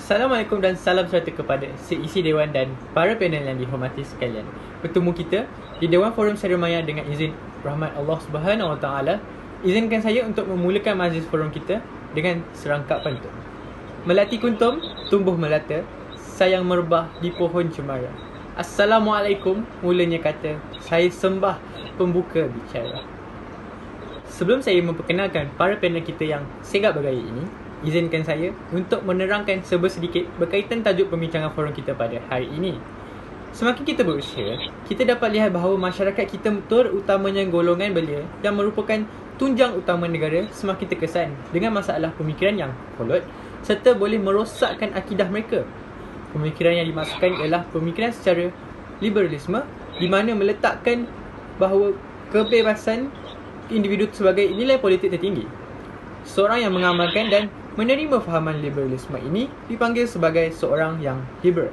Assalamualaikum dan salam sejahtera kepada seisi Dewan dan para panel yang dihormati sekalian. Bertemu kita di Dewan Forum Syariah Maya dengan izin rahmat Allah Subhanahu Wa Taala. Izinkan saya untuk memulakan majlis forum kita dengan serangkap pantun. Melati kuntum, tumbuh melata, sayang merebah di pohon cemara. Assalamualaikum, mulanya kata, saya sembah pembuka bicara. Sebelum saya memperkenalkan para panel kita yang segak bergaya ini, izinkan saya untuk menerangkan sedikit berkaitan tajuk perbincangan forum kita pada hari ini. Semakin kita berusia, kita dapat lihat bahawa masyarakat kita terutamanya golongan belia yang merupakan tunjang utama negara semakin terkesan dengan masalah pemikiran yang kolot serta boleh merosakkan akidah mereka. Pemikiran yang dimasukkan ialah pemikiran secara liberalisme di mana meletakkan bahawa kebebasan individu sebagai nilai politik tertinggi. Seorang yang mengamalkan dan menerima fahaman liberalisme ini dipanggil sebagai seorang yang liberal.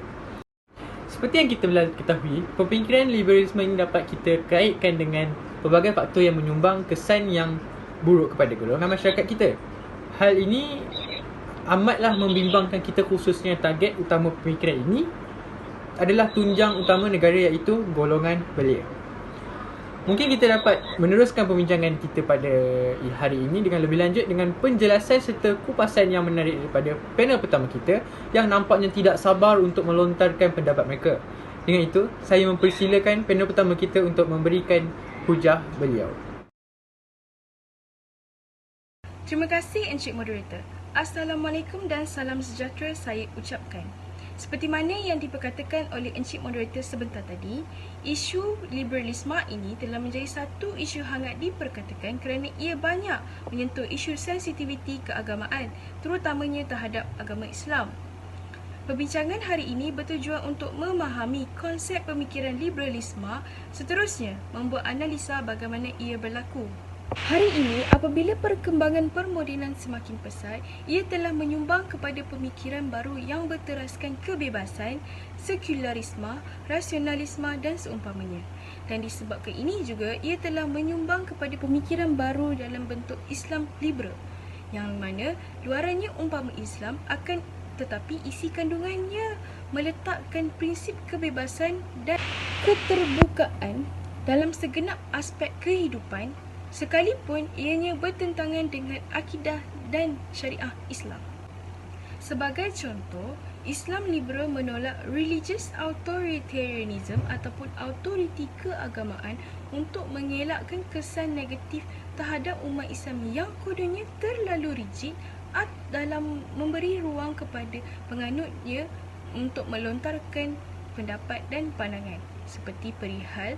Seperti yang kita ketahui, pemikiran liberalisme ini dapat kita kaitkan dengan pelbagai faktor yang menyumbang kesan yang buruk kepada golongan masyarakat kita. Hal ini amatlah membimbangkan kita, khususnya target utama pemikiran ini adalah tunjang utama negara iaitu golongan belia. Mungkin kita dapat meneruskan perbincangan kita pada hari ini dengan lebih lanjut dengan penjelasan serta kupasan yang menarik daripada panel pertama kita yang nampaknya tidak sabar untuk melontarkan pendapat mereka. Dengan itu, saya mempersilakan panel pertama kita untuk memberikan hujah beliau. Terima kasih Encik Moderator. Assalamualaikum dan salam sejahtera saya ucapkan. Seperti mana yang diperkatakan oleh Encik Moderator sebentar tadi, isu liberalisme ini telah menjadi satu isu hangat diperkatakan kerana ia banyak menyentuh isu sensitiviti keagamaan, terutamanya terhadap agama Islam. Perbincangan hari ini bertujuan untuk memahami konsep pemikiran liberalisme, seterusnya membuat analisa bagaimana ia berlaku. Hari ini, apabila perkembangan permodenan semakin pesat, ia telah menyumbang kepada pemikiran baru yang berteraskan kebebasan, sekularisme, rasionalisme dan seumpamanya. Dan disebabkan ini juga, ia telah menyumbang kepada pemikiran baru dalam bentuk Islam liberal, yang mana luarannya umpama Islam akan tetapi isi kandungannya meletakkan prinsip kebebasan dan keterbukaan dalam segenap aspek kehidupan, sekalipun ianya bertentangan dengan akidah dan syariah Islam. Sebagai contoh, Islam liberal menolak religious authoritarianism ataupun autoriti keagamaan untuk mengelakkan kesan negatif terhadap umat Islam yang kodenya terlalu rigid dalam memberi ruang kepada penganutnya untuk melontarkan pendapat dan pandangan seperti perihal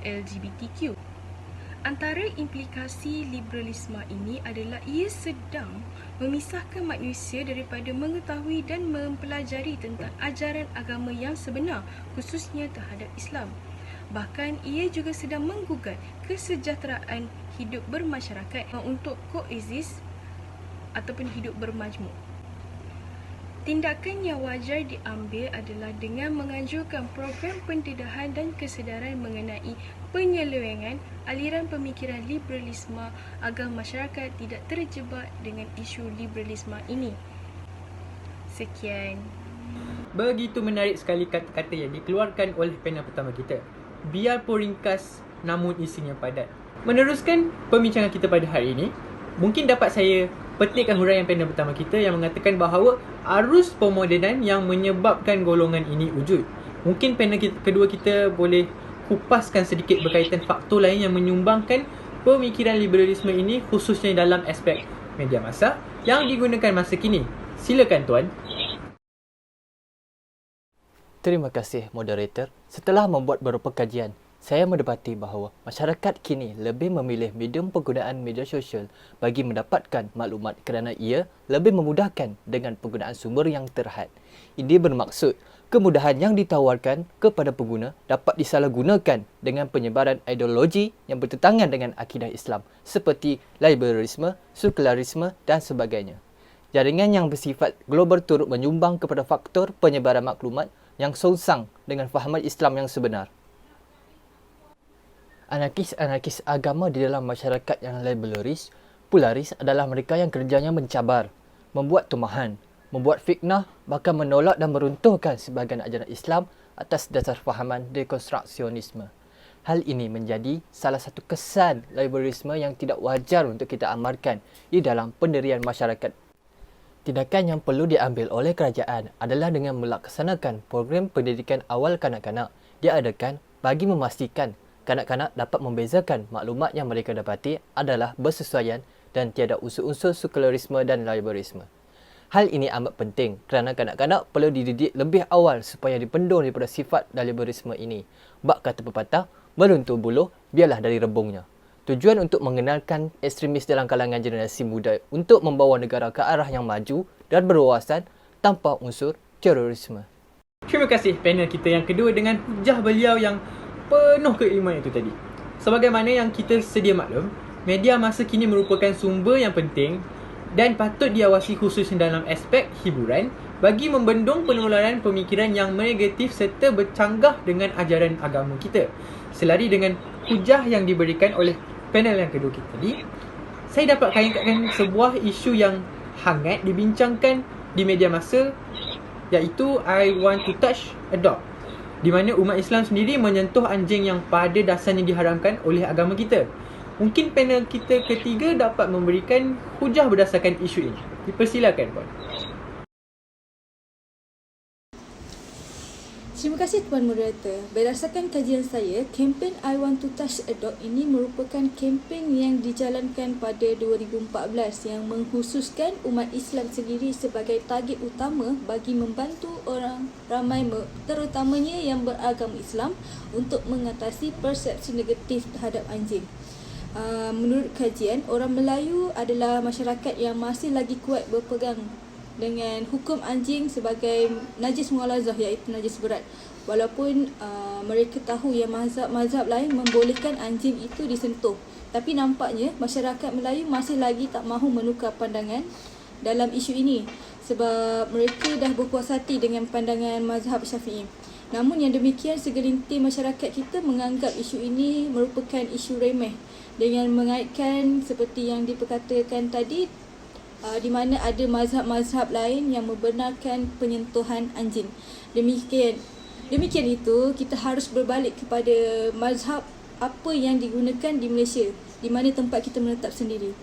LGBTQ. Antara implikasi liberalisme ini adalah ia sedang memisahkan manusia daripada mengetahui dan mempelajari tentang ajaran agama yang sebenar, khususnya terhadap Islam. Bahkan ia juga sedang menggugat kesejahteraan hidup bermasyarakat untuk koexist ataupun hidup bermajmuk. Tindakan yang wajar diambil adalah dengan menganjurkan program pendedahan dan kesedaran mengenai penyelewengan aliran pemikiran liberalisme agar masyarakat tidak terjebak dengan isu liberalisme ini. Sekian. Begitu menarik sekali kata-kata yang dikeluarkan oleh panel pertama kita. Biarpun ringkas namun isinya padat. Meneruskan perbincangan kita pada hari ini, mungkin dapat saya petikkan huraian panel pertama kita yang mengatakan bahawa arus pemodenan yang menyebabkan golongan ini wujud. Mungkin panel kedua kita boleh kupaskan sedikit berkaitan faktor lain yang menyumbangkan pemikiran liberalisme ini, khususnya dalam aspek media massa yang digunakan masa kini. Silakan tuan. Terima kasih moderator. Setelah membuat beberapa kajian, saya mendapati bahawa masyarakat kini lebih memilih medium penggunaan media sosial bagi mendapatkan maklumat kerana ia lebih memudahkan dengan penggunaan sumber yang terhad. Ini bermaksud kemudahan yang ditawarkan kepada pengguna dapat disalahgunakan dengan penyebaran ideologi yang bertentangan dengan akidah Islam seperti liberalisme, sekularisme dan sebagainya. Jaringan yang bersifat global turut menyumbang kepada faktor penyebaran maklumat yang songsang dengan fahaman Islam yang sebenar. Anarkis agama di dalam masyarakat yang liberalis, polaris adalah mereka yang kerjanya mencabar, membuat tumahan, membuat fitnah, bahkan menolak dan meruntuhkan sebahagian ajaran Islam atas dasar fahaman dekonstruksionisme. Hal ini menjadi salah satu kesan liberalisme yang tidak wajar untuk kita amalkan di dalam pendirian masyarakat. Tindakan yang perlu diambil oleh kerajaan adalah dengan melaksanakan program pendidikan awal kanak-kanak diadakan bagi memastikan kanak-kanak dapat membezakan maklumat yang mereka dapati adalah bersesuaian dan tiada unsur-unsur sekularisme dan liberalisme. Hal ini amat penting kerana kanak-kanak perlu dididik lebih awal supaya dipendung daripada sifat dan liberalisme ini. Bak kata pepatah, meruntuh buluh biarlah dari rebungnya. Tujuan untuk mengenalkan ekstremis dalam kalangan generasi muda untuk membawa negara ke arah yang maju dan berwawasan tanpa unsur terorisme. Terima kasih panel kita yang kedua dengan hujah beliau yang penuh keilmuan itu tadi. Sebagaimana yang kita sedia maklum, media masa kini merupakan sumber yang penting dan patut diawasi khususnya dalam aspek hiburan bagi membendung penularan pemikiran yang negatif serta bercanggah dengan ajaran agama kita. Selari dengan hujah yang diberikan oleh panel yang kedua kita tadi, saya dapat kaitkan sebuah isu yang hangat dibincangkan di media masa, iaitu I want to touch a dog, di mana umat Islam sendiri menyentuh anjing yang pada dasarnya diharamkan oleh agama kita. Mungkin panel kita ketiga dapat memberikan hujah berdasarkan isu ini. Dipersilakan, Puan. Terima kasih Tuan Moderator. Berdasarkan kajian saya, kempen I Want to Touch a Dog ini merupakan kempen yang dijalankan pada 2014 yang mengkhususkan umat Islam sendiri sebagai target utama bagi membantu orang ramai terutamanya yang beragama Islam untuk mengatasi persepsi negatif terhadap anjing. Menurut kajian, orang Melayu adalah masyarakat yang masih lagi kuat berpegang dengan hukum anjing sebagai najis mughalazah, iaitu najis berat. Walaupun mereka tahu yang mazhab-mazhab lain membolehkan anjing itu disentuh, tapi nampaknya masyarakat Melayu masih lagi tak mahu menukar pandangan dalam isu ini sebab mereka dah berpuas hati dengan pandangan mazhab Syafi'i. Namun yang demikian, segelintir masyarakat kita menganggap isu ini merupakan isu remeh dengan mengaitkan seperti yang diperkatakan tadi, di mana ada mazhab-mazhab lain yang membenarkan penyentuhan anjing. Demikian itu, kita harus berbalik kepada mazhab apa yang digunakan di Malaysia, di mana tempat kita menetap sendiri.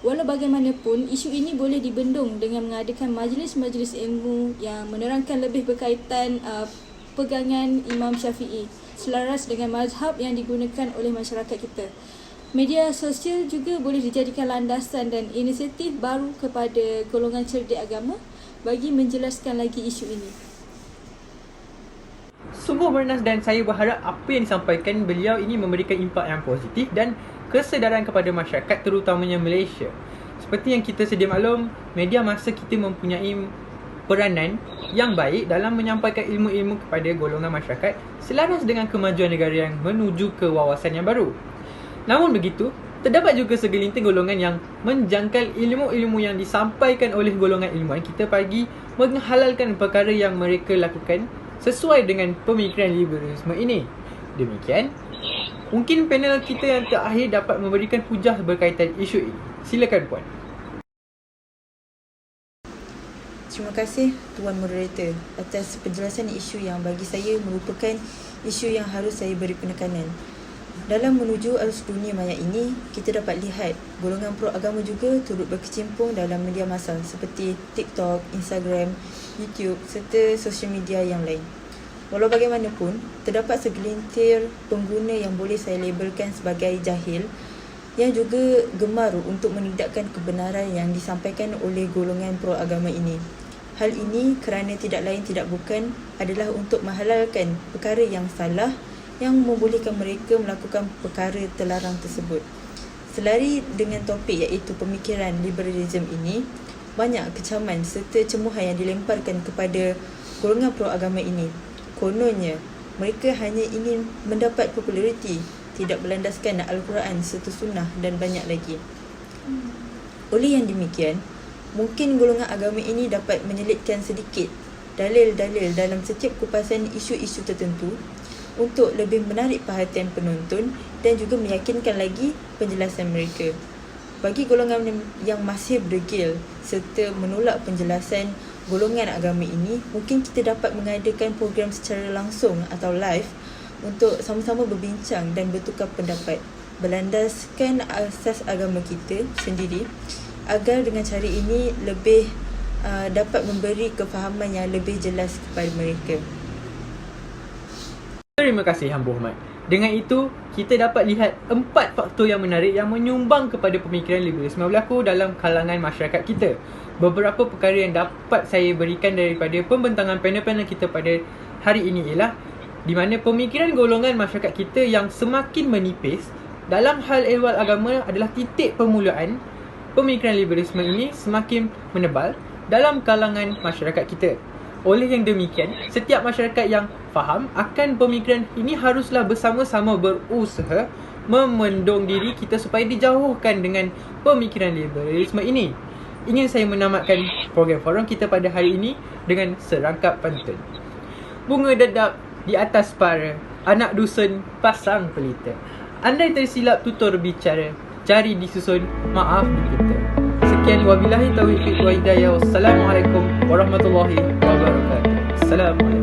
Walau bagaimanapun, isu ini boleh dibendung dengan mengadakan majlis-majlis ilmu yang menerangkan lebih berkaitan pegangan Imam Syafi'i selaras dengan mazhab yang digunakan oleh masyarakat kita. Media sosial juga boleh dijadikan landasan dan inisiatif baru kepada golongan cerdik agama bagi menjelaskan lagi isu ini. Sungguh bernas dan saya berharap apa yang disampaikan beliau ini memberikan impak yang positif dan kesedaran kepada masyarakat terutamanya Malaysia. Seperti yang kita sedia maklum, media masa kita mempunyai peranan yang baik dalam menyampaikan ilmu-ilmu kepada golongan masyarakat selaras dengan kemajuan negara yang menuju ke wawasan yang baru. Namun begitu, terdapat juga segelintir golongan yang menjangkal ilmu-ilmu yang disampaikan oleh golongan ilmuwan kita bagi menghalalkan perkara yang mereka lakukan sesuai dengan pemikiran liberalisme ini. Demikian, mungkin panel kita yang terakhir dapat memberikan hujah berkaitan isu ini. Silakan, Puan. Terima kasih Tuan Moderator atas penjelasan isu yang bagi saya merupakan isu yang harus saya beri penekanan. Dalam menuju arus dunia maya ini, kita dapat lihat golongan pro agama juga turut berkecimpung dalam media massa seperti TikTok, Instagram, YouTube serta sosial media yang lain. Walau bagaimanapun, terdapat segelintir pengguna yang boleh saya labelkan sebagai jahil yang juga gemar untuk menidakkan kebenaran yang disampaikan oleh golongan pro agama ini. Hal ini kerana tidak lain tidak bukan adalah untuk menghalalkan perkara yang salah yang membolehkan mereka melakukan perkara terlarang tersebut. Selari dengan topik iaitu pemikiran liberalism ini, banyak kecaman serta cemuhan yang dilemparkan kepada golongan pro agama ini. Kononnya, mereka hanya ingin mendapat populariti, tidak berlandaskan Al-Quran serta Sunnah dan banyak lagi. Oleh yang demikian, mungkin golongan agama ini dapat menyelitkan sedikit dalil-dalil dalam setiap kupasan isu-isu tertentu untuk lebih menarik perhatian penonton dan juga meyakinkan lagi penjelasan mereka. Bagi golongan yang masih berdegil serta menolak penjelasan golongan agama ini, mungkin kita dapat mengadakan program secara langsung atau live untuk sama-sama berbincang dan bertukar pendapat berlandaskan asas agama kita sendiri, agar dengan cara ini lebih dapat memberi kefahaman yang lebih jelas kepada mereka. Terima kasih Hang Berhormat. Dengan itu, kita dapat lihat 4 faktor yang menarik yang menyumbang kepada pemikiran liberalisme berlaku dalam kalangan masyarakat kita. Beberapa perkara yang dapat saya berikan daripada pembentangan panel-panel kita pada hari ini ialah di mana pemikiran golongan masyarakat kita yang semakin menipis dalam hal ehwal agama adalah titik permulaan pemikiran liberalisme ini semakin menebal dalam kalangan masyarakat kita. Oleh yang demikian, setiap masyarakat yang faham akan pemikiran ini haruslah bersama-sama berusaha memendung diri kita supaya dijauhkan dengan pemikiran liberalisme ini. Ingin saya menamatkan program forum kita pada hari ini dengan serangkap pantun. Bunga dedap di atas para, anak dusun pasang pelita. Andai tersilap tutur bicara, jari disusun, maaf dikita. Sekian wabillahi taufiq wa hidayah. Wassalamualaikum warahmatullahi wabarakatuh. Assalamualaikum.